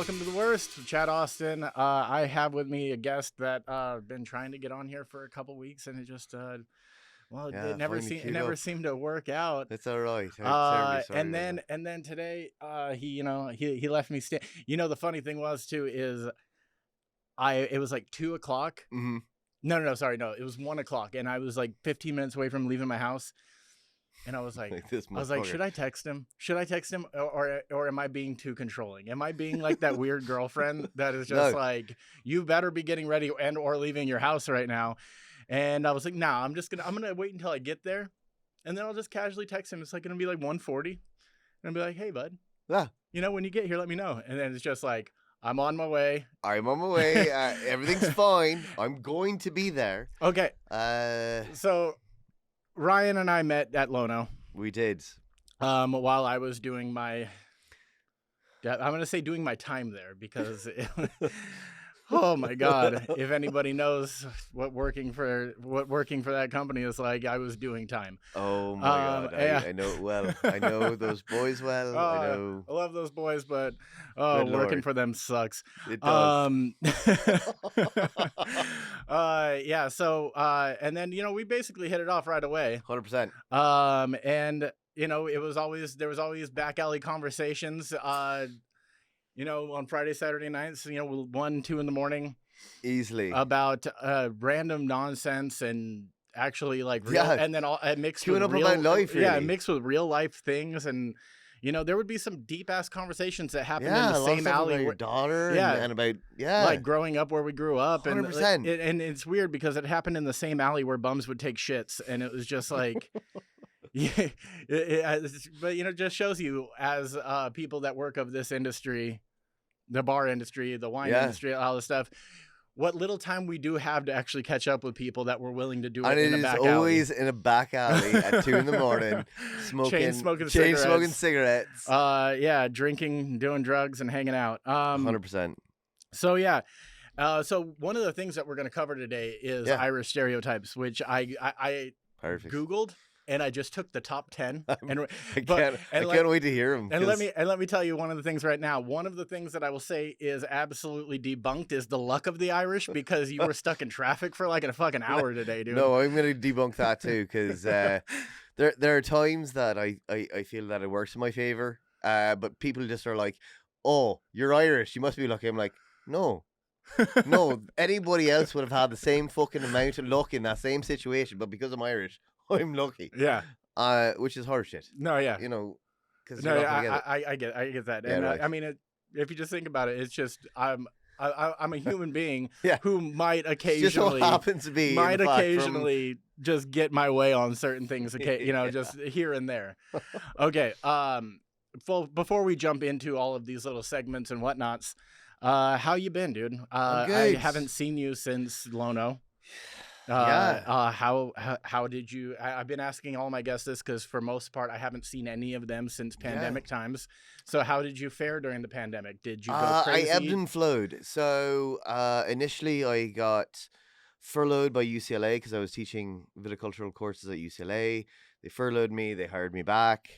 welcome to the worst, Chad Austin. I have with me a guest that I've been trying to get on here for a couple weeks, and it just it never seemed to work out. It's all right. I'm terribly sorry. And then today, he left me stand. The funny thing was too is it was like 2 o'clock. Mm-hmm. No, sorry, no, it was 1 o'clock, and I was like 15 minutes away from leaving my house. And I was like, should I text him? Should I text him, or am I being too controlling? Am I being like that weird girlfriend that is just like, you better be getting ready and or leaving your house right now? And I was like, nah, I'm gonna wait until I get there, and then I'll just casually text him. It's like gonna be like 1:40, and I'll be like, hey bud, yeah, when you get here, let me know. And then it's just like, I'm on my way. Everything's fine. I'm going to be there. Okay. So Ryan and I met at Lono. We did. While I was doing my, I'm going to say doing my time there because, oh my God, if anybody knows what working for that company is like, I was doing time. Oh my God, I know it well. I know those boys well. I love those boys, but working for them sucks. It does. Yeah. So, and then we basically hit it off right away. 100%. And there was always back alley conversations. On Friday, Saturday nights, 1, 2 in the morning, easily about random nonsense and actually like real, and then all mixed queuing with up real, about life. Really. Yeah, mixed with real life things, and there would be some deep ass conversations that happened in the same alley. About your daughter, and about like growing up where we grew up, 100%. And it's weird because it happened in the same alley where bums would take shits, and it was just like. Yeah, but it just shows you as people that work of this industry, the bar industry, the wine industry, all this stuff, what little time we do have to actually catch up with people that were willing to do it in a back alley. And it is always in a back alley at 2 in the morning, chain smoking cigarettes. Drinking, doing drugs, and hanging out. 100%. So yeah. So one of the things that we're going to cover today is Irish Stereotypes, which I Googled. And I just took the top 10. I can't wait to hear them. And let me tell you one of the things right now. One of the things that I will say is absolutely debunked is the luck of the Irish, because you were stuck in traffic for like a fucking hour today, dude. No, I'm going to debunk that too, because there are times that I feel that it works in my favor. But people just are like, oh, you're Irish, you must be lucky. I'm like, no. No, anybody else would have had the same fucking amount of luck in that same situation, but because I'm Irish, I'm lucky. Yeah. Which is horseshit. No, yeah. Because I get that. And right. I mean, if you just think about it, it's just I'm a human being who might occasionally just happens to be just get my way on certain things. Okay, just here and there. Okay. Before we jump into all of these little segments and whatnots, how you been, dude? I haven't seen you since Lono. How did you? I've been asking all my guests this because for most part I haven't seen any of them since pandemic times. So how did you fare during the pandemic? Did you go crazy? I ebbed and flowed. So initially I got furloughed by UCLA because I was teaching viticultural courses at UCLA. They furloughed me. They hired me back.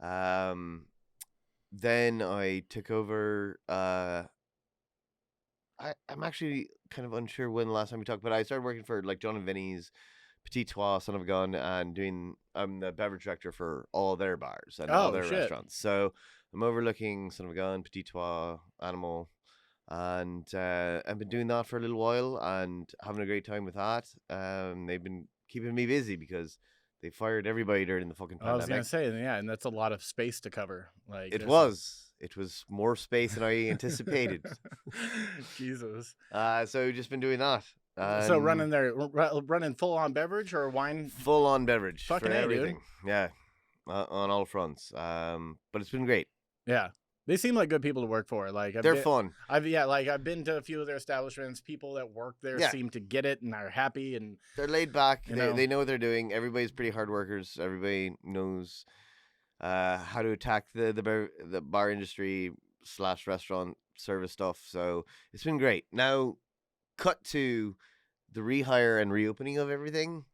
Then I took over. I'm actually kind of unsure when the last time we talked, but I started working for like John and Vinny's, Petit Trois, Son of a Gun, and I'm the beverage director for all their bars and all their restaurants. So I'm overlooking Son of a Gun, Petit Trois, Animal, and I've been doing that for a little while and having a great time with that. They've been keeping me busy because they fired everybody during the fucking pandemic. I was gonna say, and that's a lot of space to cover. Like it was. It was more space than I anticipated. Jesus. So we've just been doing that. So running full on beverage or wine? Full on beverage. Fucking for everything. Dude. Yeah. On all fronts. But it's been great. Yeah. They seem like good people to work for. Like they're fun. I've been to a few of their establishments. People that work there seem to get it and are happy, and they're laid back. They know what they're doing. Everybody's pretty hard workers. Everybody knows how to attack the bar industry / restaurant service stuff. So it's been great. Now, cut to the rehire and reopening of everything.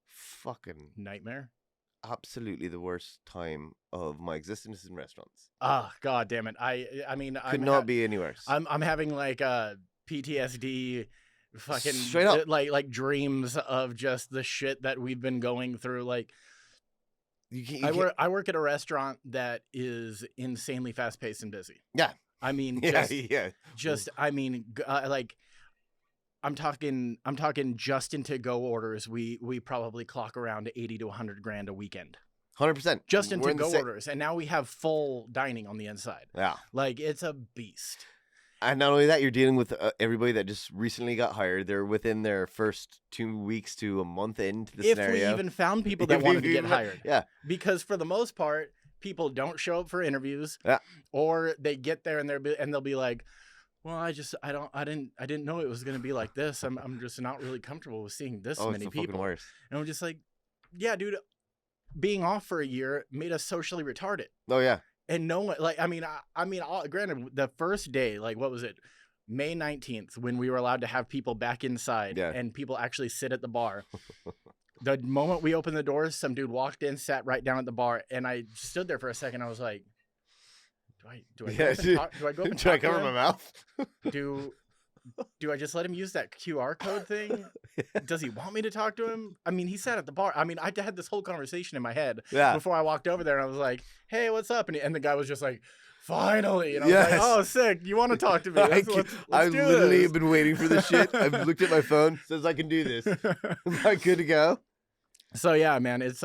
Fucking nightmare. absolutely the worst time of my existence in restaurants. Oh, God damn it. I mean, Could not be any worse. I'm having like PTSD fucking straight up like dreams of just the shit that we've been going through. Like, I work at a restaurant that is insanely fast paced and busy. Yeah. I mean, I mean, like, I'm talking just in to-go orders. We probably clock around 80 to 100 grand a weekend. 100%. Just in to-go orders. And now we have full dining on the inside. Yeah. Like, it's a beast. And not only that, you're dealing with everybody that just recently got hired. They're within their first 2 weeks to a month into the scenario. If we even found people that wanted to get hired. Yeah. Because for the most part, people don't show up for interviews. Yeah. Or they get there and they'll be like, well, I didn't know it was going to be like this. I'm just not really comfortable with seeing this many people. Fucking worse. And I'm just like, yeah, dude, being off for a year made us socially retarded. Oh yeah. And no one, like, I mean, granted, the first day, like, what was it? May 19th, when we were allowed to have people back inside and people actually sit at the bar. The moment we opened the doors, some dude walked in, sat right down at the bar, and I stood there for a second. I was like, do I go up and talk cover my mouth? Do I just let him use that QR code thing? Does he want me to talk to him? I mean, he sat at the bar. I mean, I had this whole conversation in my head before I walked over there, and I was like, hey, what's up? And the guy was just like, finally. And I was like, oh, sick. You want to talk to me? I literally have been waiting for this shit. I've looked at my phone. Says I can do this. Am I good to go? So, yeah, man, it's,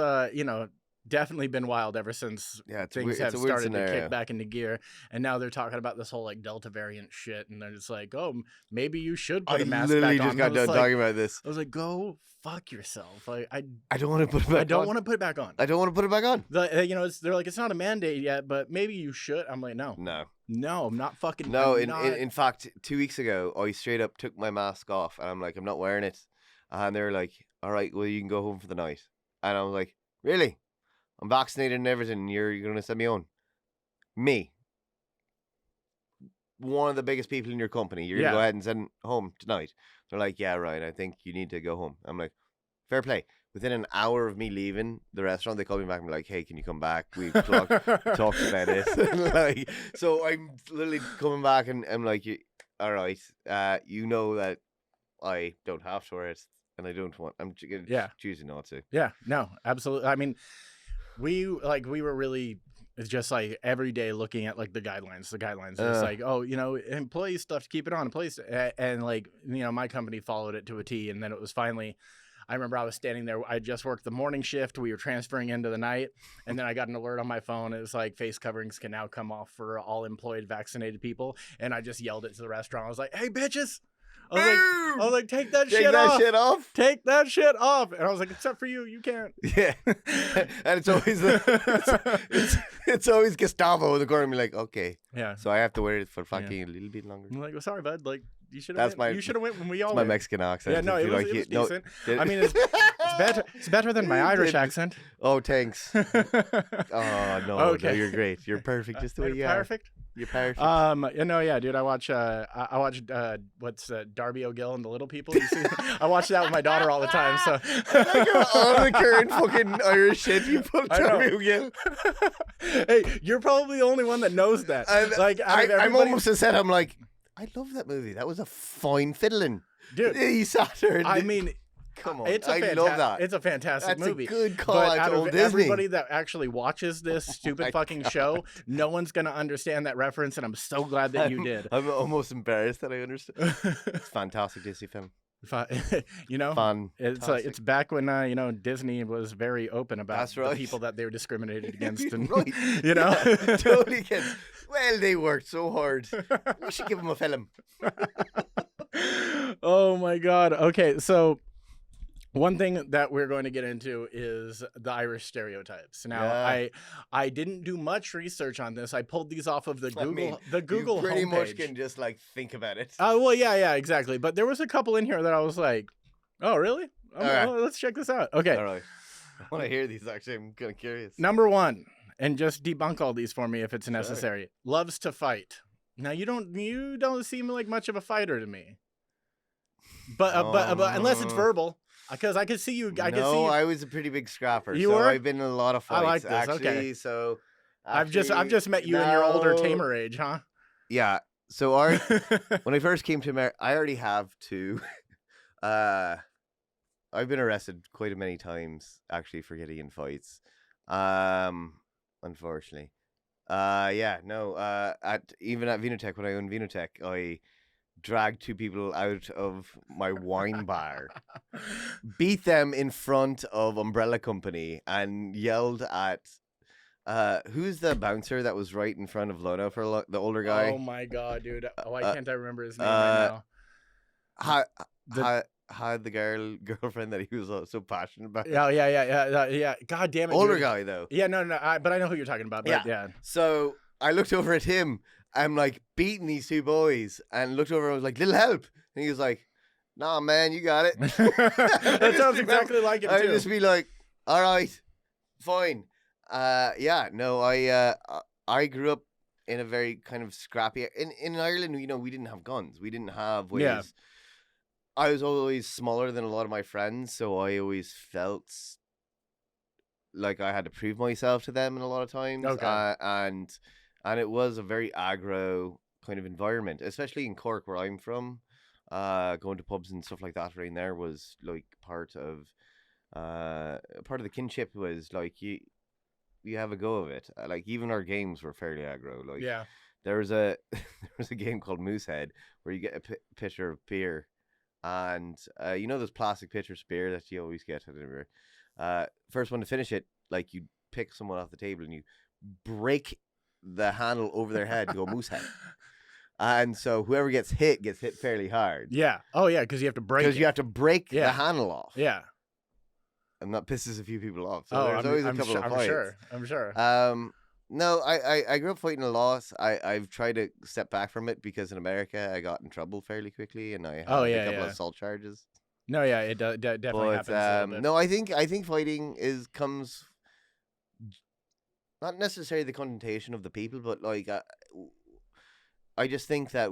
definitely been wild ever since things have started to kick back into gear. And now they're talking about this whole like Delta variant shit. And they're just like, oh, maybe you should put a mask back on. I literally just got done talking about this. I was like, go fuck yourself. Like, I don't want to put it back on. I don't want to put it back on. I don't want to put it back on. They're like, it's not a mandate yet, but maybe you should. I'm like, no, I'm not fucking. No, in fact, 2 weeks ago, I straight up took my mask off and I'm like, I'm not wearing it. And they're like, all right, well, you can go home for the night. And I was like, really? I'm vaccinated and everything. You're going to send me home. Me. One of the biggest people in your company. You're going to go ahead and send home tonight. They're like, yeah, Ryan, I think you need to go home. I'm like, fair play. Within an hour of me leaving the restaurant, they called me back and were like, hey, can you come back? We've talked about this. So I'm literally coming back and I'm like, all right, you know that I don't have to wear it and I don't want, I'm choosing not to. Yeah, no, absolutely. I mean, we were really just like every day looking at like the guidelines. It's like, oh, employee stuff to keep it on place. And like, my company followed it to a T. And then it was finally, I remember I was standing there. I just worked the morning shift. We were transferring into the night. And then I got an alert on my phone. It was like face coverings can now come off for all employed vaccinated people. And I just yelled it to the restaurant. I was like, hey, bitches. I was like, take that shit off. Take that shit off. And I was like, except for you can't. Yeah. And it's always it's always Gustavo in the corner. I'm like, okay. Yeah. So I have to wear it for fucking a little bit longer. I'm like, well, sorry, bud. Like, you should have went when we all went. My Mexican accent. Yeah, no, it was decent. I mean, it's better than my Irish accent. Oh, thanks. Oh, no. Okay. No, you're great. You're perfect just the way you are. Perfect. You're perfect. Dude, I watched what's Darby O'Gill and the Little People. You see? I watch that with my daughter all the time. So all the current fucking Irish shit you put Darby O'Gill. Hey, you're probably the only one that knows that. I'm almost upset. I'm like, I love that movie. That was a fine fiddling. Dude, he sat there. Come on, I love that. It's a fantastic movie. That's a good call but out of Disney. Everybody that actually watches this stupid fucking show, no one's going to understand that reference, and I'm so glad that you did. I'm almost embarrassed that I understood. It's a fantastic Disney film. It's back when Disney was very open about the people that they were discriminated against, and totally gets. Well, they worked so hard. We should give them a film. Oh my God. Okay, so one thing that we're going to get into is the Irish stereotypes. Now, I didn't do much research on this. I pulled these off of the Google you pretty homepage. Much can just like think about it. Well, yeah, exactly. But there was a couple in here that I was like, oh, really? Well, let's check this out. Okay. All right. I want to hear these. Actually, I'm kind of curious. Number 1, and just debunk all these for me if it's necessary. Loves to fight. Now, you don't seem like much of a fighter to me. But unless it's verbal. Because I could see you. I could see No, you. I was a pretty big scrapper. You so were? I've been in a lot of fights. I like this. Actually, Okay. so I've just met you in your older tamer age, huh? Yeah. So when I first came to America, I already have two. I've been arrested quite a many times actually for getting in fights. Unfortunately. Even at Vinotech, when I owned Vinotech, I dragged two people out of my wine bar, beat them in front of Umbrella Company, and yelled at who's the bouncer that was right in front of Lono for the older guy? Oh my god, dude! Why can't I remember his name right now? Had the girlfriend that he was so passionate about. Yeah. God damn it, older dude. guy though. Yeah, no, but I know who you're talking about. But yeah. So I looked over at him. I'm like beating these two boys, and looked over and was like, "Little help," and he was like, "Nah, man, you got it." That sounds exactly like him too. I'd just be like, "All right, fine." I grew up in a very kind of scrappy. In Ireland, we didn't have guns. We didn't have ways. Yeah. I was always smaller than a lot of my friends, so I always felt like I had to prove myself to them in a lot of times. Okay. And it was a very aggro kind of environment, especially in Cork, where I'm from. Going to pubs and stuff like that around there was like part of the kinship. Was like you have a go of it. Like even our games were fairly aggro. Like there was a game called Moosehead where you get a pitcher of beer, and those plastic pitchers of beer that you always get at anywhere. First one to finish it, like you pick someone off the table and you break the handle over their head to go Moosehead. And so whoever gets hit fairly hard. Yeah. Oh yeah, because you have to break. Because you have to break the handle off. Yeah. And that pisses a few people off. So there's always a couple of fights. I'm sure. No, I grew up fighting a lot. I've tried to step back from it because in America I got in trouble fairly quickly, and I had a couple of assault charges. No, yeah, it definitely happens. No, I think fighting comes not necessarily the connotation of the people, but like I just think that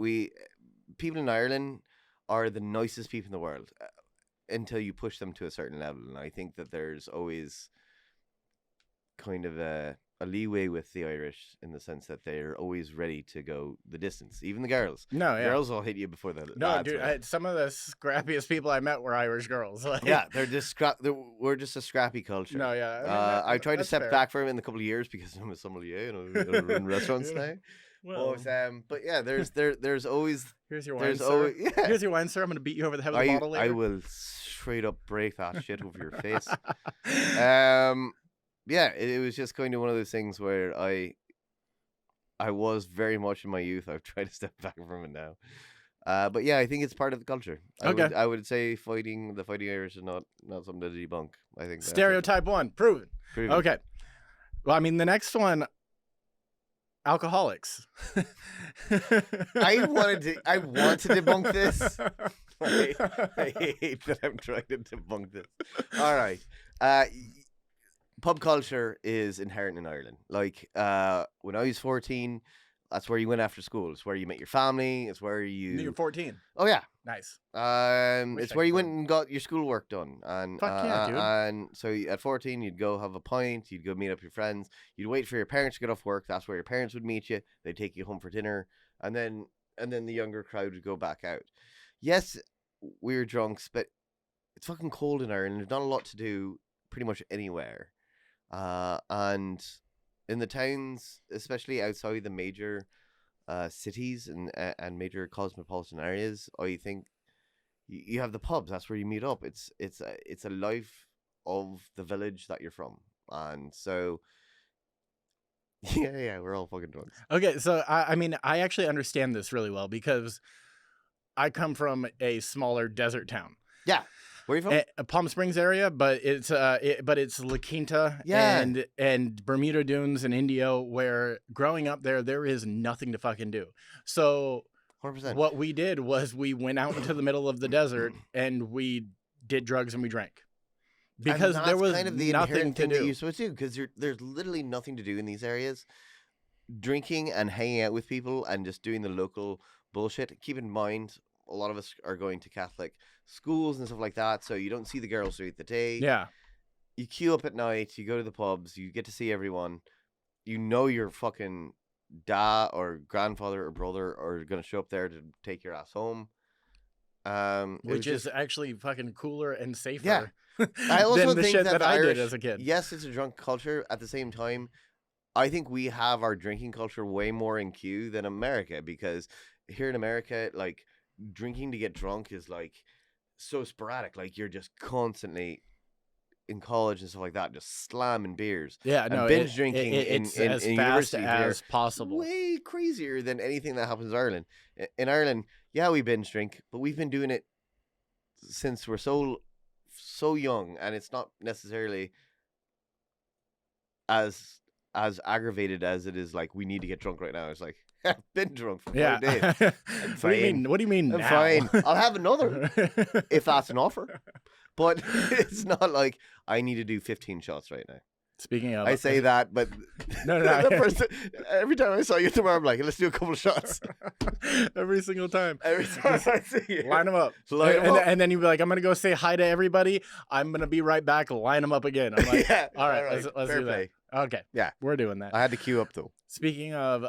people in Ireland are the nicest people in the world until you push them to a certain level, and I think that there's always kind of a leeway with the Irish in the sense that they're always ready to go the distance. Even the girls. No, yeah. Girls will hit you before the No, dude, some of the scrappiest people I met were Irish girls. Like... Yeah, we're just a scrappy culture. No, yeah. I tried to step back from it in a couple of years because I'm a sommelier and I run restaurants now. Well, but yeah, there's always... Here's your wine, sir. Yeah. Here's your wine, sir. I'm going to beat you over the head with a bottle later. I will straight up break that shit over your face. Yeah, it was just kind of one of those things where I was very much in my youth. I've tried to step back from it now. But yeah, I think it's part of the culture. I would say the fighting Irish is not something to debunk. I think stereotype one, proven. Okay. Well, I mean, the next one, alcoholics. I want to debunk this. I hate that I'm trying to debunk this. All right. Pub culture is inherent in Ireland. Like when I was 14, that's where you went after school. It's where you met your family. It's where you're 14. Oh yeah, nice. It's where you went and got your schoolwork done. And fuck yeah, dude. And so at 14, you'd go have a pint. You'd go meet up your friends. You'd wait for your parents to get off work. That's where your parents would meet you. They'd take you home for dinner, and then the younger crowd would go back out. Yes, we were drunks, but it's fucking cold in Ireland. There's not a lot to do pretty much anywhere. And in the towns, especially outside the major cities and major cosmopolitan areas, I think you have the pubs. That's where you meet up. It's a life of the village that you're from, and so yeah, we're all fucking drunks. Okay, so I mean, I actually understand this really well because I come from a smaller desert town. Yeah. Where are you from? Palm Springs area, but it's La Quinta and Bermuda Dunes and Indio, where growing up there is nothing to fucking do. So 100%. What we did was we went out into the middle of the desert and we did drugs and we drank. Because there was kind of the nothing to do. That you're supposed to do, because there's literally nothing to do in these areas. Drinking and hanging out with people and just doing the local bullshit. Keep in mind, a lot of us are going to Catholic schools and stuff like that, so you don't see the girls throughout the day. Yeah. You queue up at night, you go to the pubs, you get to see everyone. You know your fucking dad or grandfather or brother are going to show up there to take your ass home. Which is actually fucking cooler and safer. Yeah. I also than the think shit that I Irish, did as a kid. Yes, it's a drunk culture. At the same time, I think we have our drinking culture way more in queue than America, because here in America, like, drinking to get drunk is like so sporadic. Like, you're just constantly in college and stuff like that, just slamming beers. Yeah, and binge drinking it's in as fast as possible. Way crazier than anything that happens in Ireland. In Ireland, yeah, we binge drink, but we've been doing it since we're so young, and it's not necessarily as aggravated as it is like we need to get drunk right now. It's like, I've been drunk for 5 days. What do you mean? What do you mean? I'm now? fine. I'll have another if that's an offer. But it's not like I need to do 15 shots right now. Speaking of, I say that, but no. Every time I saw you tomorrow, I'm like, let's do a couple of shots. Every single time. Every time I see you. Line them up. And then you'd be like, I'm going to go say hi to everybody. I'm going to be right back. Line them up again. I'm like, yeah, all right. Let's do that. Okay. Yeah. We're doing that. I had to queue up, though. Speaking of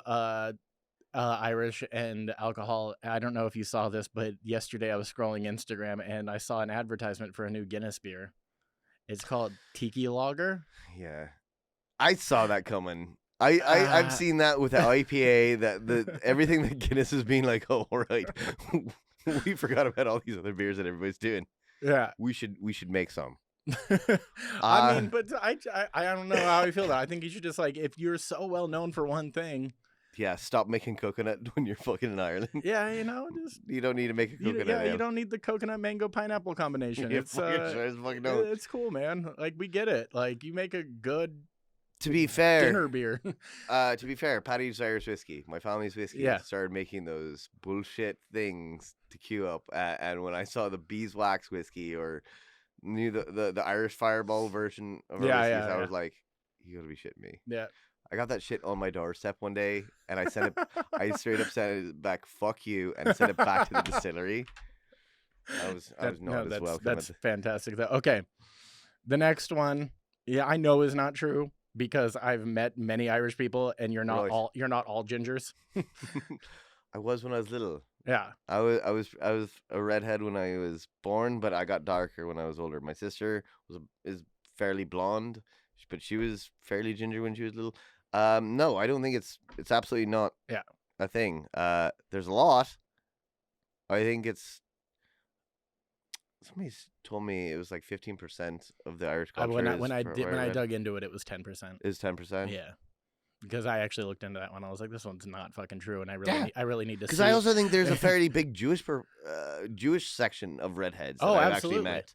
Irish and alcohol, I don't know if you saw this, but yesterday I was scrolling Instagram and I saw an advertisement for a new Guinness beer. It's called Tiki Lager. Yeah, I saw that coming. I've seen that with the IPA. That everything that Guinness is being like, oh, all right, we forgot about all these other beers that everybody's doing. Yeah, we should make some. I mean, but I don't know how I feel about it. I think you should just, like, if you're so well known for one thing. Yeah, stop making coconut when you're fucking in Ireland. Yeah, you don't need to make a coconut. You don't need the coconut mango pineapple combination. It's it's cool, man. Like, we get it. Like, you make a good. To be fair, dinner beer. To be fair, Paddy's Irish whiskey, my family's whiskey, started making those bullshit things to queue up. And when I saw the beeswax whiskey or knew the Irish Fireball version of our whiskeys, I was like, you gotta be shitting me. Yeah. I got that shit on my doorstep one day, and I sent it. I straight up sent it back, "Fuck you," and sent it back to the distillery. I was not as welcome. That's fantastic. Okay, the next one, I know is not true because I've met many Irish people, and you're not all gingers. I was when I was little. Yeah, I was a redhead when I was born, but I got darker when I was older. My sister is fairly blonde, but she was fairly ginger when she was little. No, I don't think it's absolutely not a thing. There's a lot. I think somebody told me it was like 15% of the Irish culture. When I dug into it, it was 10%. Is 10%? Yeah. Because I actually looked into that one. I was like, this one's not fucking true, and I really need to see. Because I also think there's a fairly big Jewish section of redheads that I've actually met,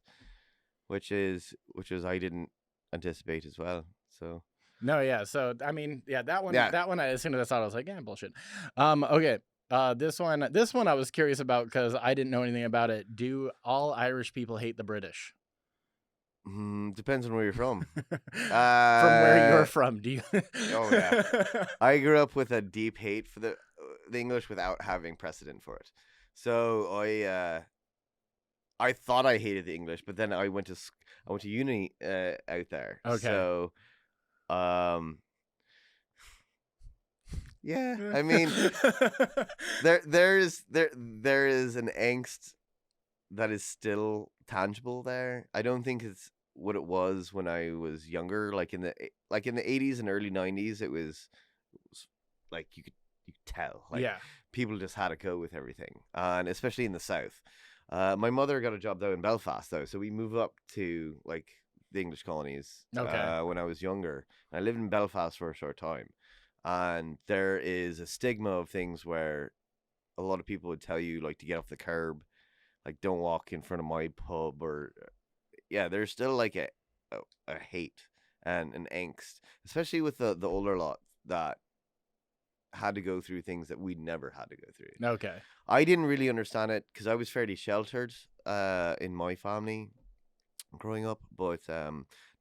which is I didn't anticipate as well. So no, yeah. So I mean, that one. As soon as I saw it, I was like, bullshit. Okay. This one I was curious about because I didn't know anything about it. Do all Irish people hate the British? Depends on where you're from. From where you're from, do you? Oh yeah. I grew up with a deep hate for the English without having precedent for it. So I thought I hated the English, but then I went to uni out there. Okay. So, yeah. I mean, there is an angst that is still tangible there. I don't think it's what it was when I was younger. Like in the 80s and early 90s, it was like you could tell. Like, people just had a go with everything, and especially in the South. My mother got a job though in Belfast though, so we moved up to like the English colonies when I was younger. I lived in Belfast for a short time, and there is a stigma of things where a lot of people would tell you like to get off the curb, like don't walk in front of my pub, or there's still like a hate and an angst, especially with the older lot that had to go through things that we never had to go through. Okay. I didn't really understand it because I was fairly sheltered in my family growing up, but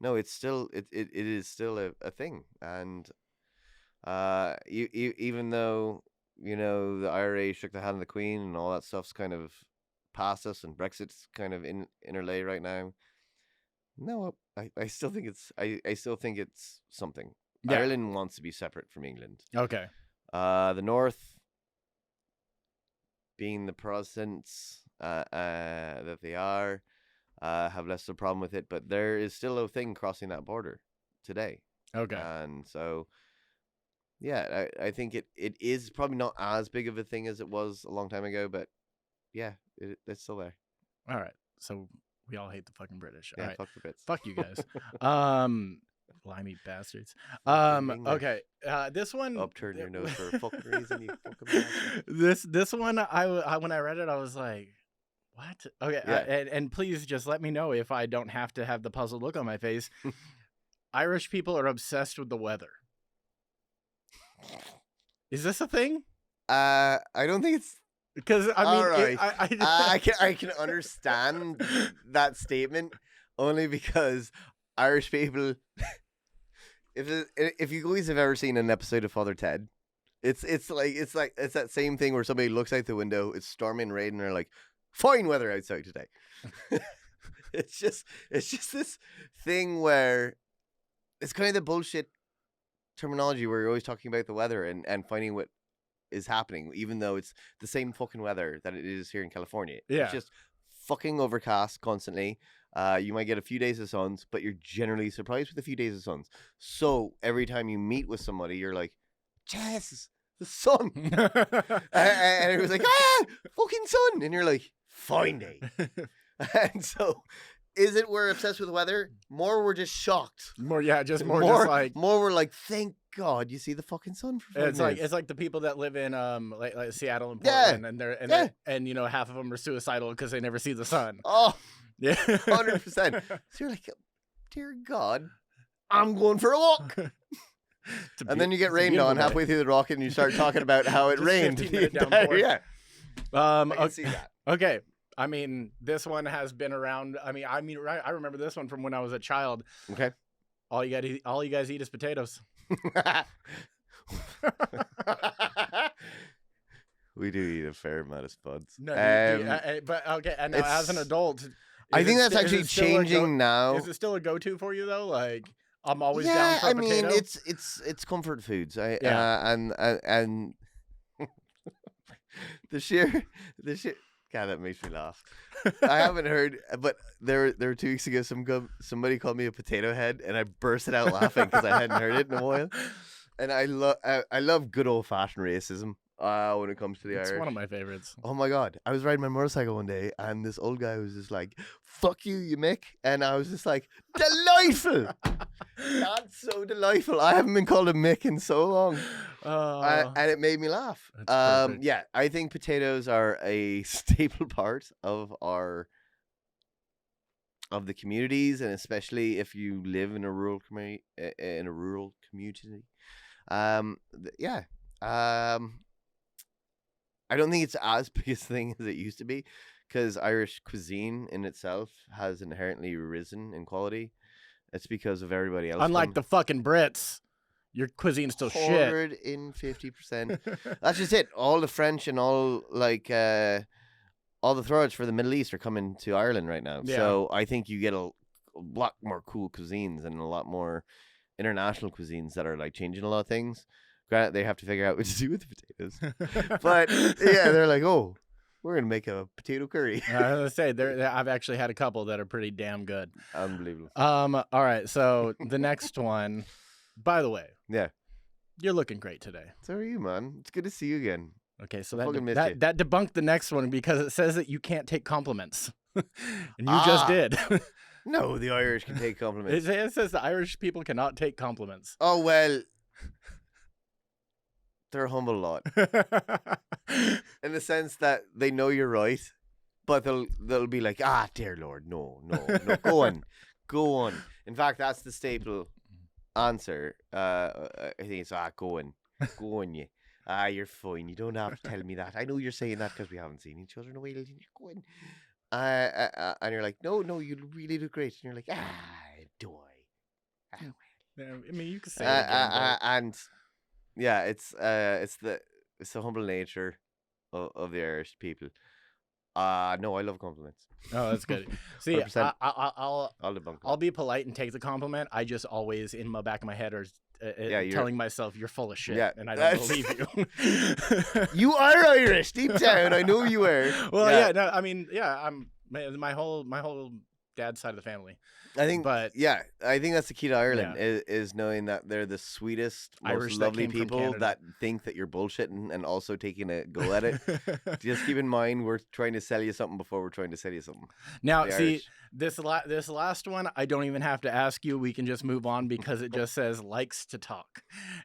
no, it's still it is still a thing, and even though the IRA shook the hand of the Queen and all that stuff's kind of past us and Brexit's kind of interlay right now. No, I still think it's I still think it's something. Yeah. Ireland wants to be separate from England. Okay. The North, being the Protestants that they are, have less of a problem with it, but there is still a thing crossing that border today. Okay. And so, yeah, I think it is probably not as big of a thing as it was a long time ago, but yeah, it's still there. All right. So we all hate the fucking British. Yeah, all right. Fuck the Brits. Fuck you guys. Limey bastards. Okay. This one. Upturn your nose for a fucking reason, you fucking bastard. This one, I when I read it, I was like, what? Okay. Yeah. And please just let me know if I don't have to have the puzzled look on my face. Irish people are obsessed with the weather. Is this a thing? I don't think it's. Because I mean, right. I can understand that statement only because Irish people. If you guys have ever seen an episode of Father Ted, it's that same thing where somebody looks out the window, it's storming rain, and they're like, "Fine weather outside today." It's just this thing where it's kind of the bullshit terminology where you're always talking about the weather and finding what is happening, even though it's the same fucking weather that it is here in California. Yeah. It's just fucking overcast constantly. You might get a few days of suns, but you're generally surprised with a few days of suns. So every time you meet with somebody, you're like, "Yes, the sun." And it was like, fucking sun. And you're like, "Fine day." And so, is it we're obsessed with weather? More we're just shocked. More just like we're like, thank God you see the fucking sun for 5 minutes. It's like the people that live in like Seattle and Portland, and they're and you know, half of them are suicidal because they never see the sun. Oh yeah, 100%. So you're like, dear God, I'm going for a walk. And then you get rained on halfway through the rocket, and you start talking about how it rained. Yeah. I can see that. Okay. I mean, this one has been around. I mean, I remember this one from when I was a child. Okay. All you guys eat is potatoes. We do eat a fair amount of spuds. No, but okay. And now, as an adult, I think that's actually changing now. Is it still a go-to for you though? Like, I'm always down for a potato. I mean, it's comfort foods. And the sheer. God, that makes me laugh. I haven't heard, but there were 2 weeks ago, somebody called me a potato head, and I bursted out laughing because I hadn't heard it in a while. And I love good old fashioned racism when it comes to the Irish. It's one of my favorites. Oh my God, I was riding my motorcycle one day, and this old guy was just like, "Fuck you Mick," and I was just like, delightful. That's so delightful. I haven't been called a Mick in so long. And it made me laugh. Yeah, I think potatoes are a staple part of the communities, and especially if you live in a rural community. Yeah. I don't think it's as big a thing as it used to be, because Irish cuisine in itself has inherently risen in quality. It's because of everybody else. Unlike the fucking Brits. Your cuisine's still shit. 150%. That's just it. All the French and all all the throwouts for the Middle East are coming to Ireland right now. Yeah. So I think you get a lot more cool cuisines and a lot more international cuisines that are like changing a lot of things. Granted, they have to figure out what to do with the potatoes. But yeah, they're like, "Oh, we're going to make a potato curry." I was going to say, I've actually had a couple that are pretty damn good. Unbelievable. All right. So the next one, by the way. Yeah. You're looking great today. So are you, man. It's good to see you again. Okay, so that debunked the next one because it says that you can't take compliments. And you just did. No, the Irish can take compliments. It says the Irish people cannot take compliments. Oh, well. They're a humble lot. In the sense that they know you're right, but they'll be like, dear Lord, no, go on. In fact, that's the staple answer. I think it's go on you. You're fine. You don't have to tell me that. I know you're saying that because we haven't seen each other in a while. You're going, and you're like, no, you really do great. And you're like, do I? Well. I mean, you can say it again, and yeah, it's the humble nature of the Irish people. No, I love compliments. Oh, that's good. See, I'll be polite and take the compliment. I just always in the back of my head are telling myself you're full of shit, and I don't believe you. You are Irish deep down. I know you are. Well, no, I mean, I'm my whole dad's side of the family. I think that's the key to Ireland is knowing that they're the sweetest, Irish most lovely people that think that you're bullshitting and also taking a go at it. Just keep in mind, we're trying to sell you something before we're trying to sell you something. Now, see, this last one, I don't even have to ask you. We can just move on because it just says likes to talk.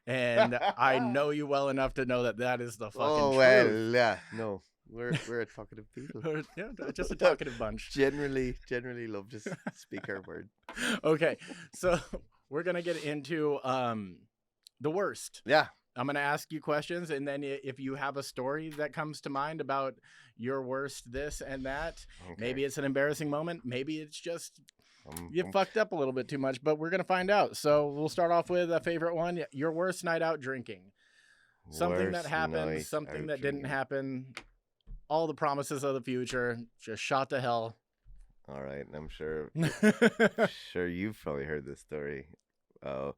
And I know you well enough to know that is the fucking truth. Well, yeah, no. We're a talkative people. Just a talkative bunch. Generally love to speak our word. Okay, so we're gonna get into the worst. Yeah, I'm gonna ask you questions, and then if you have a story that comes to mind about your worst this and that, maybe it's an embarrassing moment, maybe it's just you fucked up a little bit too much, but we're gonna find out. So we'll start off with a favorite one: your worst night out drinking. Something that happened, something that didn't happen. All the promises of the future just shot to hell. All right, I'm sure you've probably heard this story. I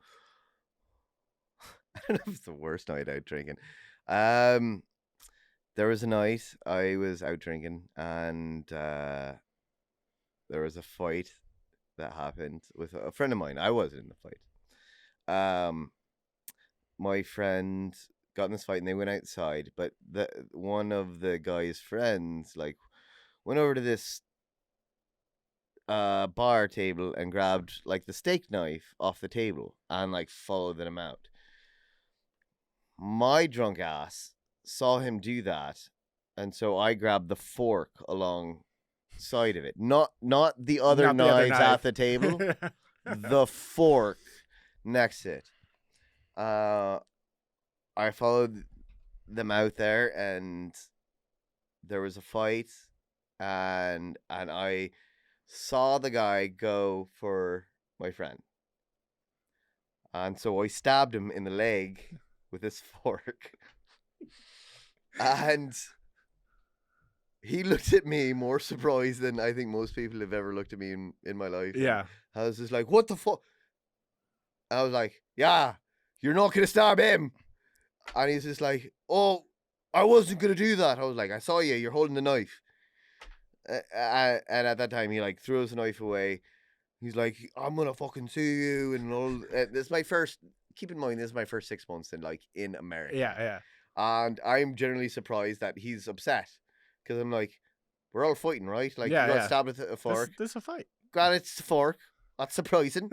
don't know if it's the worst night out drinking. There was a night I was out drinking, and there was a fight that happened with a friend of mine. I wasn't in the fight. My friend got in this fight and they went outside, but one of the guy's friends went over to this bar table and grabbed the steak knife off the table and followed them out. My drunk ass saw him do that, and so I grabbed the fork alongside of it, not the other knives at the table, the fork next to it. I followed them out there, and there was a fight, and I saw the guy go for my friend. And so I stabbed him in the leg with this fork. And he looked at me more surprised than I think most people have ever looked at me in my life. Yeah. I was just like, what the fuck? I was like, yeah, you're not going to stab him. And he's just like, oh, I wasn't going to do that. I was like, I saw you. You're holding the knife. And at that time, he throws the knife away. He's like, I'm going to fucking sue you. And all. Keep in mind, this is my first 6 months in America. Yeah. And I'm generally surprised that he's upset. Because I'm like, we're all fighting, right? You got stabbed with a fork. This is a fight. Glad it's a fork. That's surprising.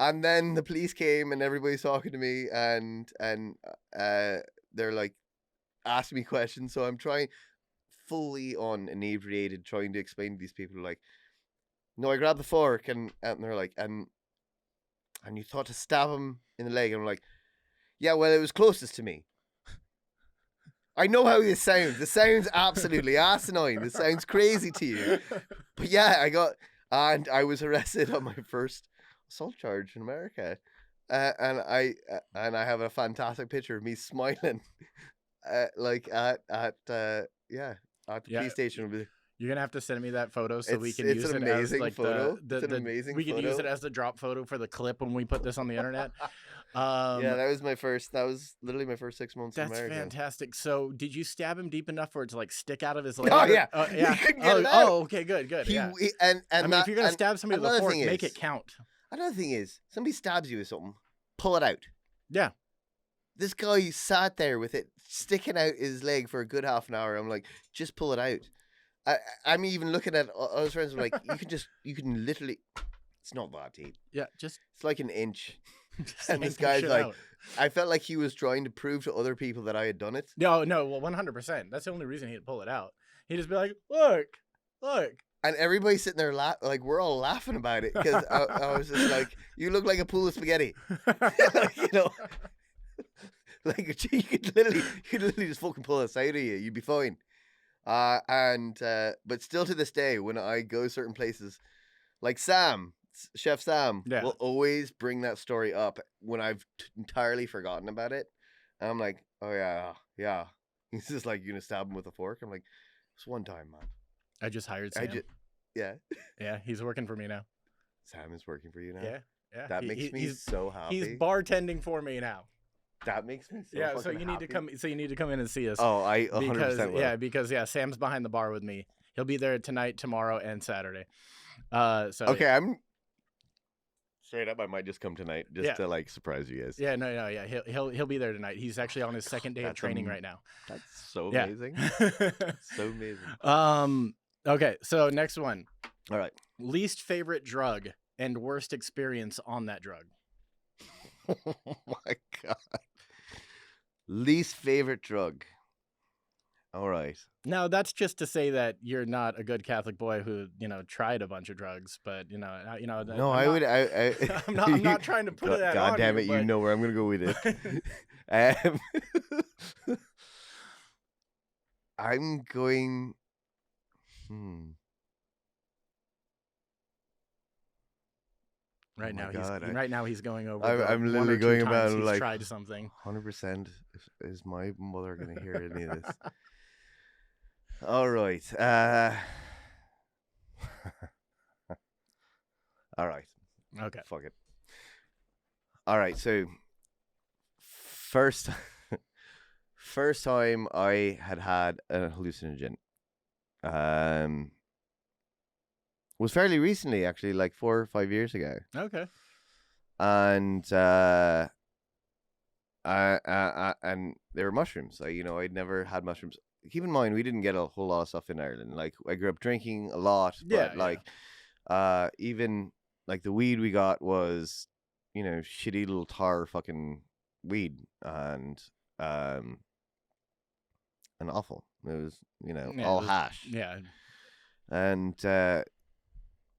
And then the police came and everybody's talking to me and they're asking me questions. So I'm trying fully on inebriated, trying to explain to these people no, I grabbed the fork and they're like, and you thought to stab him in the leg. And I'm like, yeah, well, it was closest to me. I know how this sounds. This sounds absolutely asinine. This sounds crazy to you. But yeah, I was arrested on my first assault charge in America, and I have a fantastic picture of me smiling, at the police station. You're gonna have to send me that photo so we can use it as photo. It's an amazing we can photo. use it as the drop photo for the clip when we put this on the internet. That was literally my first 6 months in America. That's fantastic. So did you stab him deep enough for it to stick out of his leg? Oh yeah. Yeah. He couldn't get it out. Okay, good. And I mean, if you're gonna stab somebody with a fork, make it count. Another thing is, somebody stabs you with something, pull it out. Yeah. This guy sat there with it sticking out his leg for a good half an hour. I'm like, just pull it out. I'm even looking at other friends. I'm like, you can literally. It's not that deep. Yeah, it's like an inch. And this guy's like, out. I felt like he was trying to prove to other people that I had done it. No, well, 100%. That's the only reason he'd pull it out. He'd just be like, look. And everybody's sitting there, we're all laughing about it because I was just like, you look like a pool of spaghetti. You could literally just fucking pull this out of you. You'd be fine. But still to this day, when I go certain places, Chef Sam will always bring that story up when I've entirely forgotten about it. And I'm like, oh yeah. He's just like, you gonna stab him with a fork? I'm like, it's one time, man. I just hired Sam. Yeah. Yeah, he's working for me now. Sam is working for you now? Yeah. That makes me so happy. He's bartending for me now. That makes me so so you need to come. So you need to come in and see us. Oh, I 100% will. Yeah, because Sam's behind the bar with me. He'll be there tonight, tomorrow, and Saturday. Okay, I'm straight up. I might just come tonight to like surprise you guys. Yeah, no, yeah. He'll be there tonight. He's actually on his second day of training right now. That's so amazing. So amazing. Okay, so next one. All right. Least favorite drug and worst experience on that drug. Oh my God. Least favorite drug. All right. Now that's just to say that you're not a good Catholic boy who tried a bunch of drugs, but No, I'm not trying to put that on. God damn it! You know where I'm gonna go with it. I'm going. Right now he's going over. I'm literally going about he's like tried something. 100%. Is my mother gonna hear any of this? All right. All right. Okay. Fuck it. All right. So first time I had a hallucinogen. Was fairly recently, actually, like 4 or 5 years ago. Okay. And and they were mushrooms. I'd never had mushrooms. Keep in mind, we didn't get a whole lot of stuff in Ireland. Like, I grew up drinking a lot, but even like the weed we got was, shitty little tar fucking weed and awful. It was, all hash. Yeah. And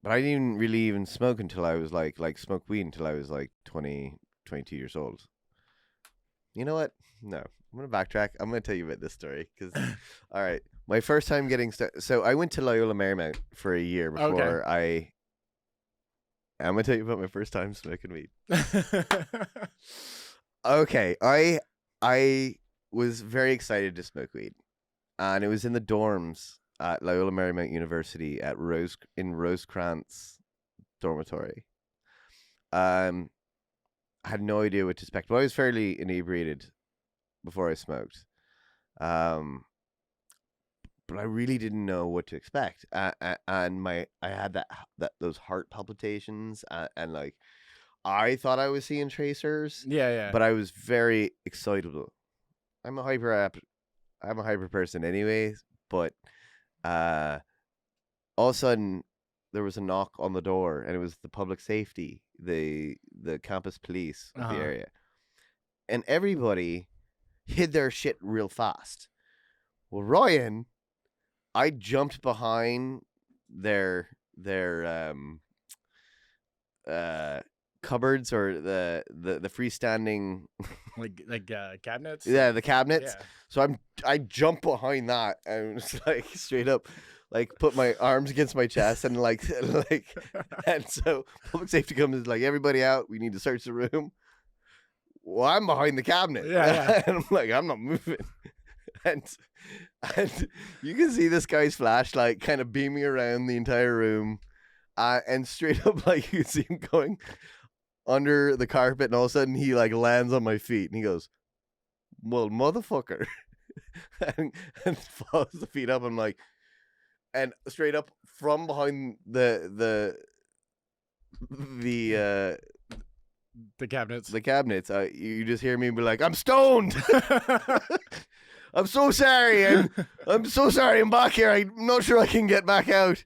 but I didn't really even smoke until I was like smoke weed until I was like 20, 22 years old. You know what? No, I'm going to backtrack. I'm going to tell you about this story because, all right, my first time getting started. So I went to Loyola Marymount for a year before I'm going to tell you about my first time smoking weed. Okay. I was very excited to smoke weed, and it was in the dorms at Loyola Marymount University in Rosecrans dormitory. I had no idea what to expect, but I was fairly inebriated before I smoked. But I really didn't know what to expect, and I had those heart palpitations, and like I thought I was seeing tracers. Yeah. But I was very excitable. I'm a hyper person, anyways. But all of a sudden there was a knock on the door, and it was the public safety, the campus police of the area, and everybody hid their shit real fast. Well, Ryan, I jumped behind their cupboards, or the freestanding like cabinets. Yeah, the cabinets. Yeah. So I jumped behind that and was like straight up, like put my arms against my chest and like and so public safety comes, like, everybody out, we need to search the room. Well, I'm behind the cabinet. Yeah. And I'm like, I'm not moving. And you can see this guy's flashlight kind of beaming around the entire room, and straight up, like, you see him going under the carpet, and all of a sudden he like lands on my feet, and he goes, "Well, motherfucker," and follows the feet up. I'm like, and straight up from behind the cabinets, you just hear me be like, "I'm stoned." I'm so sorry. I'm so sorry. I'm back here. I'm not sure I can get back out.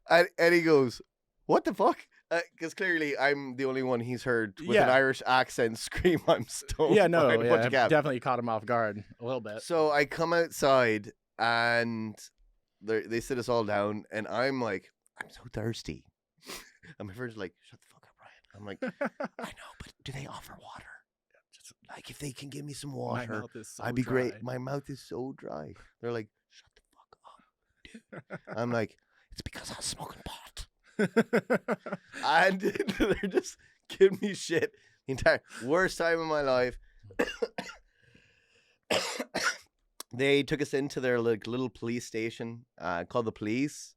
And he goes, "What the fuck?" Because clearly I'm the only one he's heard with an Irish accent scream, "I'm stoned." Yeah, no, definitely caught him off guard a little bit. So I come outside, and they sit us all down, and I'm like, "I'm so thirsty." And my friend's like, "Shut the fuck up, Ryan." I'm like, "I know, but do they offer water? Just like, if they can give me some water, my mouth is so I'd be dry. great. My mouth is so dry." They're like, "Shut the fuck up, dude." I'm like, "It's because I was smoking pot." And they're just giving me shit the entire worst time of my life. they took us into their like little police station called the police,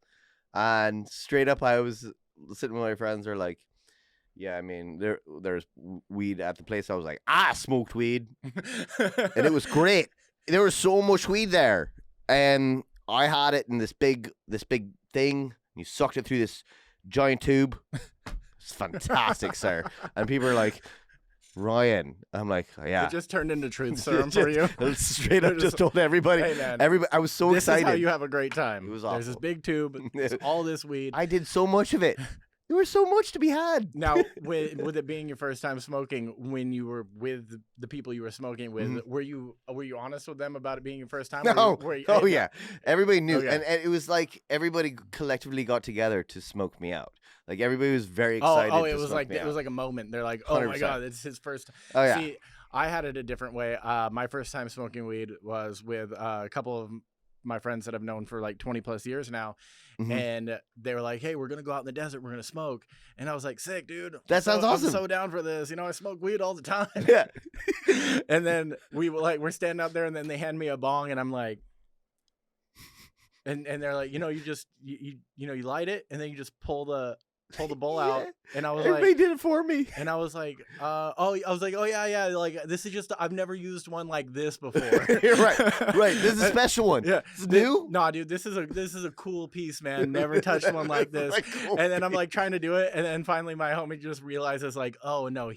and straight up I was sitting with my friends. They're like, yeah, I mean there's weed at the place. I was like, I smoked weed and it was great. There was so much weed there, and I had it in this big thing. You sucked it through this giant tube. It's fantastic, sir. And people are like, Ryan. I'm like, yeah. It just turned into truth serum for you. Straight up just told everybody. Hey, man, everybody. I was so excited. This is how you have a great time. It was awful. There's this big tube. There's all this weed. I did so much of it. There was so much to be had. Now, with it being your first time smoking, when you were with the people you were smoking with, were you honest with them about it being your first time? No. Yeah. Everybody knew. Okay. And it was like everybody collectively got together to smoke me out. Like everybody was very excited. It was like a moment. They're like, oh 100%. My God, it's his first time. Oh yeah. See, I had it a different way. My first time smoking weed was with a couple of my friends that I've known for like 20 plus years now. And they were like, hey, we're going to go out in the desert. We're going to smoke. And I was like, sick, dude. That sounds awesome. I'm so down for this. You know, I smoke weed all the time. Yeah. And then we're standing out there and then they hand me a bong and I'm like, and they're like, you know, you light it and then you just pull the bowl out. And I was everybody did it for me. And I was like, oh yeah, like this is just, I've never used one like this before. You're right. This is a special one. Yeah, it's new. No, dude, this is a cool piece, man. Never touched one like this. Cool and then I'm like trying to do it, and then finally my homie just realizes like, oh no,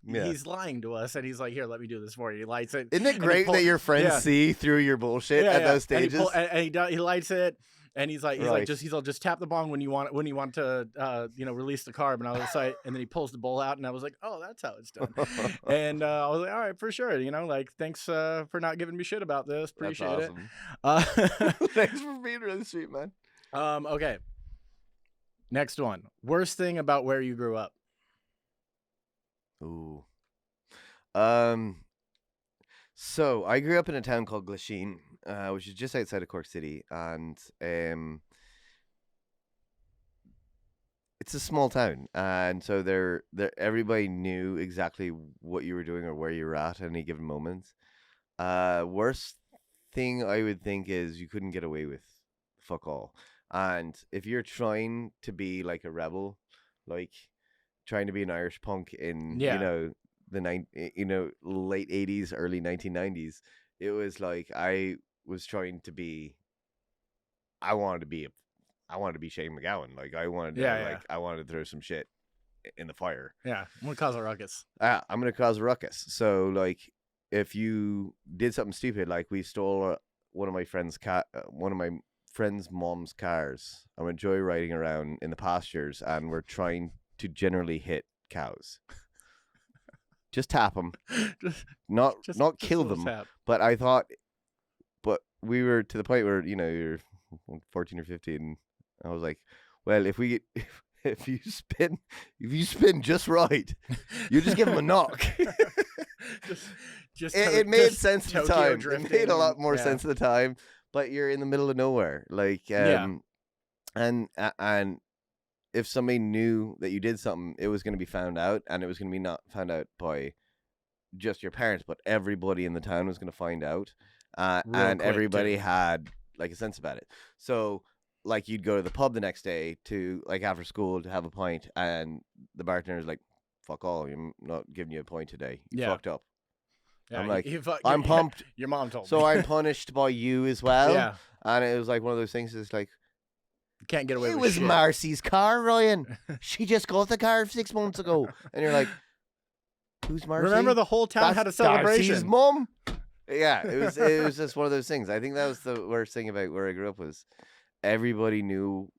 he's lying to us, and he's like, here, let me do this for you. He lights it. Isn't it great that your friends see through your bullshit at those stages? And he lights it. And he's like, just tap the bong when you want to, release the carb. And I was like, and then he pulls the bowl out, and I was like, oh, that's how it's done. And I was like, all right, for sure. You know, like, thanks for not giving me shit about this. Appreciate it. Thanks for being really sweet, man. Okay. Next one. Worst thing about where you grew up. Ooh. So I grew up in a town called Glasheen, which is just outside of Cork City, and it's a small town, and so there everybody knew exactly what you were doing or where you were at any given moment. Worst thing I would think is you couldn't get away with fuck all, and if you're trying to be like a rebel, like trying to be an Irish punk in the late 80s, early 1990s, it was like I was trying to be. I wanted to be Shane McGowan. Like I wanted to, I wanted to throw some shit in the fire. Yeah, I'm gonna cause a ruckus. I'm gonna cause a ruckus. So like, if you did something stupid, like we stole one of my friend's mom's cars, and we're joyriding around in the pastures, and we're trying to generally hit cows. Just tap them, not kill them. Tap. But I thought, we were to the point where you're 14 or 15. I was like, well, if you spin just right, you just give them a knock. It made sense at the time. It made a lot more sense at the time. But you're in the middle of nowhere, like and if somebody knew that you did something, it was going to be found out, and it was going to be not found out by just your parents, but everybody in the town was going to find out, and everybody had like a sense about it. So like you'd go to the pub the next day to like after school to have a pint, and the bartender's like, fuck all, I'm not giving you a pint today. You fucked up. Yeah, I'm like, I'm pumped. Your mom told me. So I'm punished by you as well. Yeah. And it was like one of those things. It's like, you can't get away with it. It was Marcy's car, Ryan. She just got the car 6 months ago. And you're like, who's Marcy? Remember, the whole town had a celebration. Darcy's mum. Yeah, it was just one of those things. I think that was the worst thing about where I grew up was everybody knew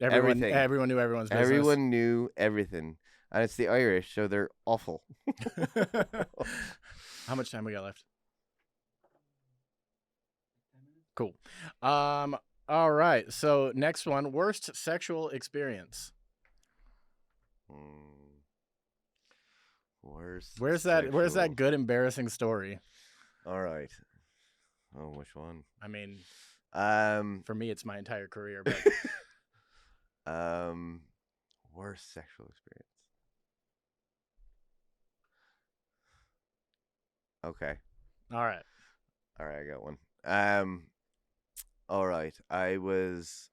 everything. Everyone knew everyone's business. Everyone knew everything. And it's the Irish, so they're awful. How much time we got left? Cool. All right. So next one, worst sexual experience. Where's that good embarrassing story? All right. Oh, which one? I mean, for me, it's my entire career. But worst sexual experience. Okay. All right. I got one. All right. I was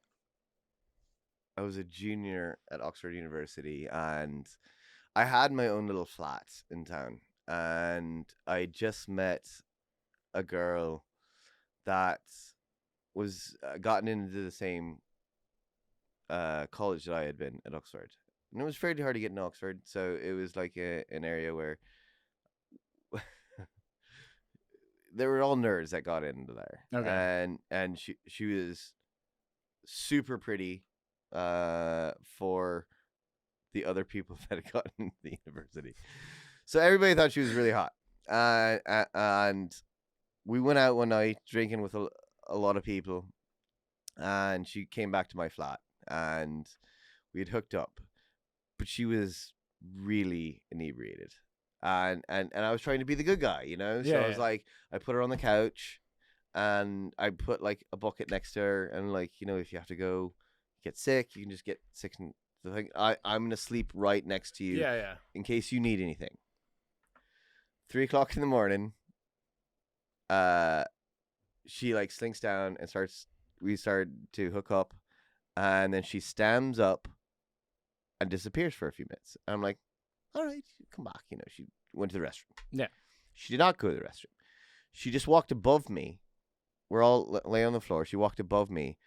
a junior at Oxford University, and I had my own little flat in town, and I just met a girl that was gotten into the same college that I had been at Oxford. And it was fairly hard to get in Oxford, so it was like an area where they were all nerds that got into there. Okay. And she was super pretty for the other people that had gotten into the university. So everybody thought she was really hot. And we went out one night drinking with a lot of people, and she came back to my flat, and we had hooked up, but she was really inebriated. And I was trying to be the good guy, you know? So I was like, I put her on the couch, and I put like a bucket next to her, and like, you know, if you have to go get sick, you can just get sick. And the thing, I'm going to sleep right next to you in case you need anything. 3 o'clock in the morning, she like slinks down and we started to hook up, and then she stands up and disappears for a few minutes. And I'm like, all right, come back. You know, she went to the restroom. Yeah. She did not go to the restroom. She just walked above me. We're all laying on the floor. She walked above me,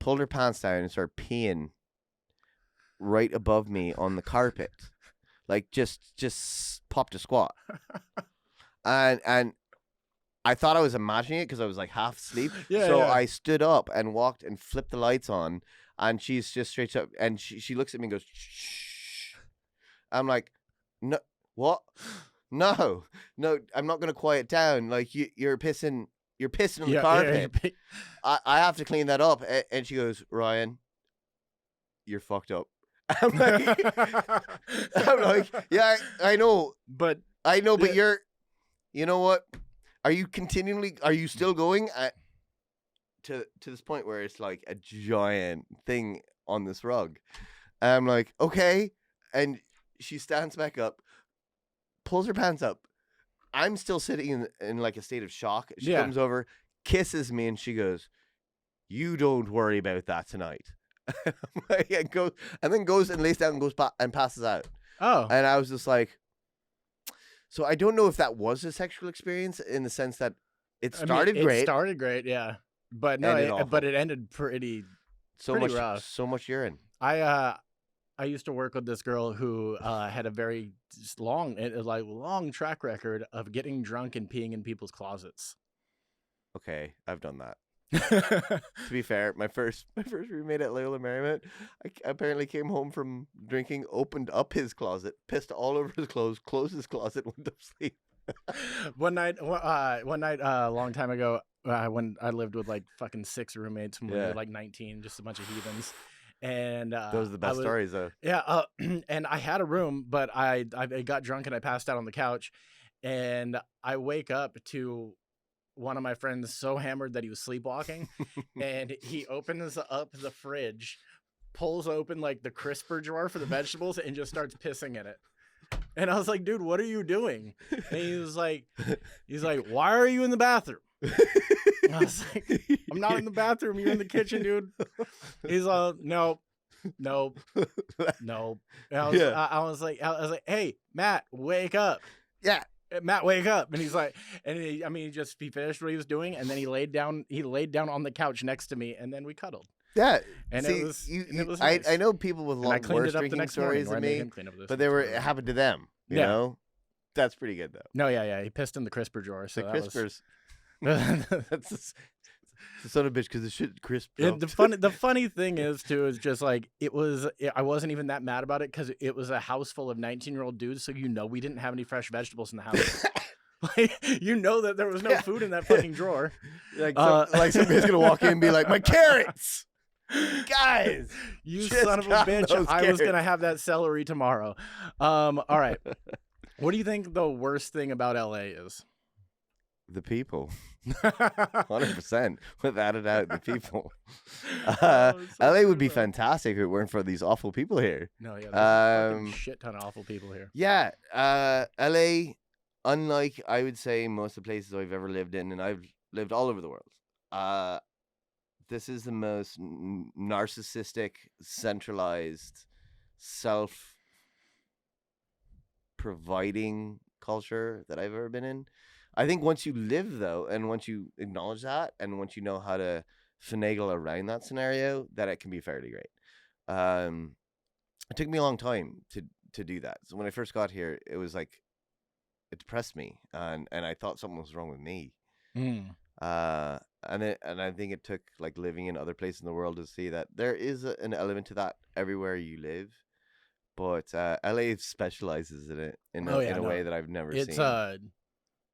pulled her pants down, and started peeing right above me on the carpet. Like just popped a squat. And I thought I was imagining it because I was like half asleep. So I stood up and walked and flipped the lights on, and she's just straight up, and she looks at me and goes, shh. I'm like, no, what? No, I'm not going to quiet down. Like you're pissing on the carpet. I have to clean that up. And she goes, Ryan, you're fucked up. I'm like, yeah, I know, but you're, you know what? Are you still going to this point where it's like a giant thing on this rug? And I'm like, okay. And she stands back up, pulls her pants up. I'm still sitting in like a state of shock. She comes over, kisses me, and she goes, you don't worry about that tonight. And then goes and lays down and goes and passes out. Oh. And I was just like, so I don't know if that was a sexual experience in the sense that it started great. It started great, yeah. But no, but it ended pretty rough. So much urine. I used to work with this girl who had a very long track record of getting drunk and peeing in people's closets. Okay, I've done that. To be fair, my first roommate at Loyola Marymount, I apparently came home from drinking, opened up his closet, pissed all over his clothes, closed his closet, went to sleep. One night, a long time ago, when I lived with like fucking 6 roommates when we were like 19, just a bunch of heathens. And those are the best stories, though. Yeah, and I had a room, but I got drunk and I passed out on the couch, and I wake up to one of my friends so hammered that he was sleepwalking, and he opens up the fridge, pulls open like the crisper drawer for the vegetables, and just starts pissing in it. And I was like, dude, what are you doing? And he's like, why are you in the bathroom? And I was like, I'm not in the bathroom. You're in the kitchen, dude. He's like, nope. And I was like, hey, Matt, wake up. Yeah. Matt, wake up. And he's like, he finished what he was doing, and then he laid down on the couch next to me, and then we cuddled. Yeah. And see, it was nice. I know people with worse drinking stories than me, but it happened to them, you know? That's pretty good, though. No, yeah. He pissed in the crisper drawer. So the crispers. That's the son of a bitch, because the shit crisp. The funny thing is just like I wasn't even that mad about it because it was a house full of 19-year-old dudes, so we didn't have any fresh vegetables in the house. Like, that there was no food in that fucking drawer. Like somebody's gonna walk in and be like, my carrots. Guys, you son of a bitch! I was gonna have that celery tomorrow. All right. What do you think the worst thing about LA is? The people. 100%. Without a doubt, the people. LA would be fantastic if it weren't for these awful people here. No, yeah, there's a fucking shit ton of awful people here. Yeah, LA, unlike I would say most of the places I've ever lived in, and I've lived all over the world. This is the most narcissistic, centralized, self-providing culture that I've ever been in. I think once you live, though, and once you acknowledge that, and once you know how to finagle around that scenario, that it can be fairly great. It took me a long time to do that. So when I first got here, it was like, it depressed me, and I thought something was wrong with me. And I think it took like living in other places in the world to see that there is an element to that everywhere you live. But LA specializes in it in a way that I've never seen.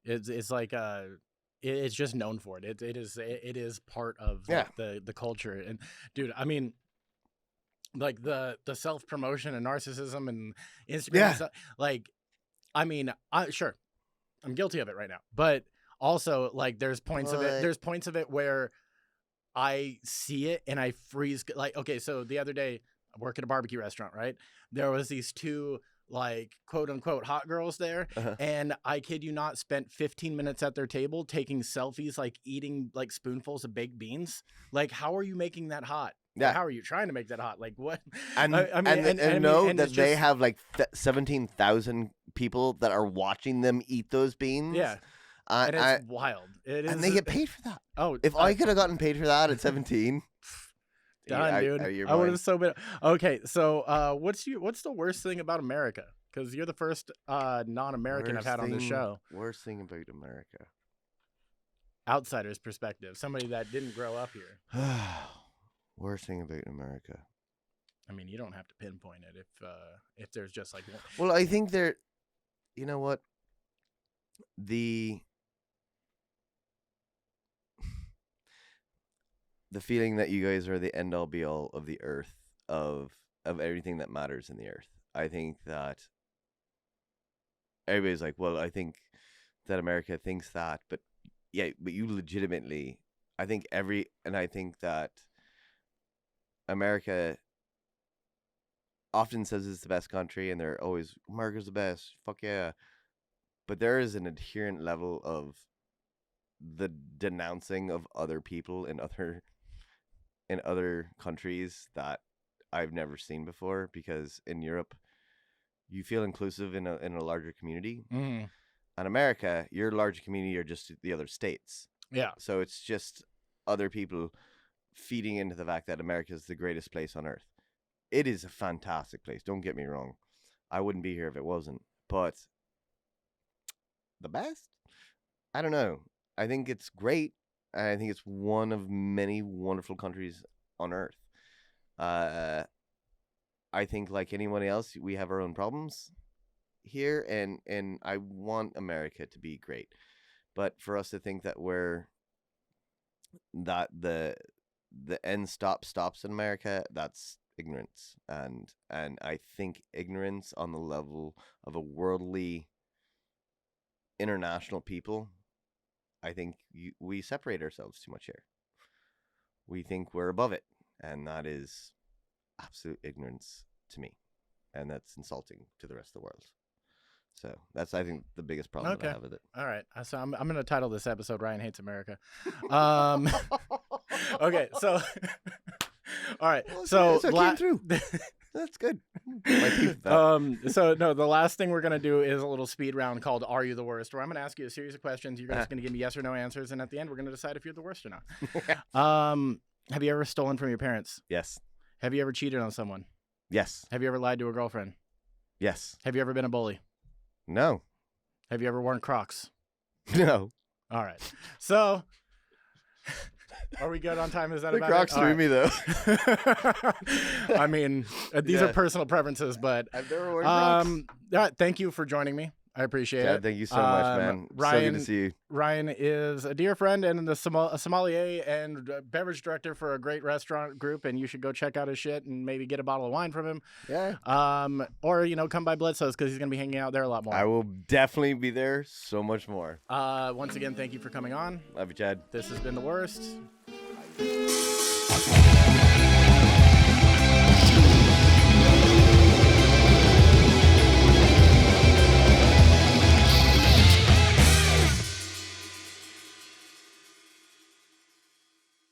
It's like it's just known for it. It is part of like, the culture. And dude, I mean, like the self promotion and narcissism and Instagram stuff, like, I mean, sure, I'm guilty of it right now, but also like there's points of it where I see it and I freeze. Like, okay, so the other day I work at a barbecue restaurant, right? There was these two like quote unquote hot girls there, and I kid you not, spent 15 minutes at their table taking selfies, like eating like spoonfuls of baked beans. Like, how are you making that hot? Yeah, like, how are you trying to make that hot? Like, what? And they have like 17,000 people that are watching them eat those beans. Yeah. And it's wild. It is, and they get paid for that. Oh, if I could have gotten paid for that at 17, done, dude. I would have so been. Okay, so what's the worst thing about America? Because you're the first non-American I've had on this show. Worst thing about America, outsider's perspective, somebody that didn't grow up here. Worst thing about America. I mean, you don't have to pinpoint it if there's just like one. Well, I think there. You know what? The feeling that you guys are the end all be all of the earth, of everything that matters in the earth. I think that everybody's like, well, I think that America thinks that, but you legitimately, I think that America often says it's the best country, and they're always, America's the best, fuck yeah. But there is an inherent level of the denouncing of other people in other countries that I've never seen before, because in Europe you feel inclusive in a larger community. In America, your larger community are just the other states. Yeah. So it's just other people feeding into the fact that America is the greatest place on earth. It is a fantastic place. Don't get me wrong. I wouldn't be here if it wasn't. But the best? I don't know. I think it's great. I think it's one of many wonderful countries on earth. I think like anyone else, we have our own problems here, and I want America to be great. But for us to think that the end stops in America, that's ignorance. And I think ignorance on the level of a worldly international people, I think we separate ourselves too much here. We think we're above it, and that is absolute ignorance to me, and that's insulting to the rest of the world. So that's, I think, the biggest problem that I have with it. All right, so I'm going to title this episode "Ryan Hates America." Okay, so all right, well, so it came through. That's good. So no, the last thing we're gonna do is a little speed round called "Are You the Worst?" where I'm gonna ask you a series of questions. You're just gonna give me yes or no answers, and at the end, we're gonna decide if you're the worst or not. Have you ever stolen from your parents? Yes. Have you ever cheated on someone? Yes. Have you ever lied to a girlfriend? Yes. Have you ever been a bully? No. Have you ever worn Crocs? No. All right. So, are we good on time? Is that about Crocs it? threw me, though. I mean, these are personal preferences, but I've never worn Crocs. Thank you for joining me. I appreciate it. Thank you so much, man. Ryan, so good to see you. Ryan is a dear friend and a sommelier and beverage director for a great restaurant group, and you should go check out his shit and maybe get a bottle of wine from him. Yeah. Or come by Bledsoe's, because he's gonna be hanging out there a lot more. I will definitely be there so much more. Once again, thank you for coming on. Love you, Chad. This has been The Worst.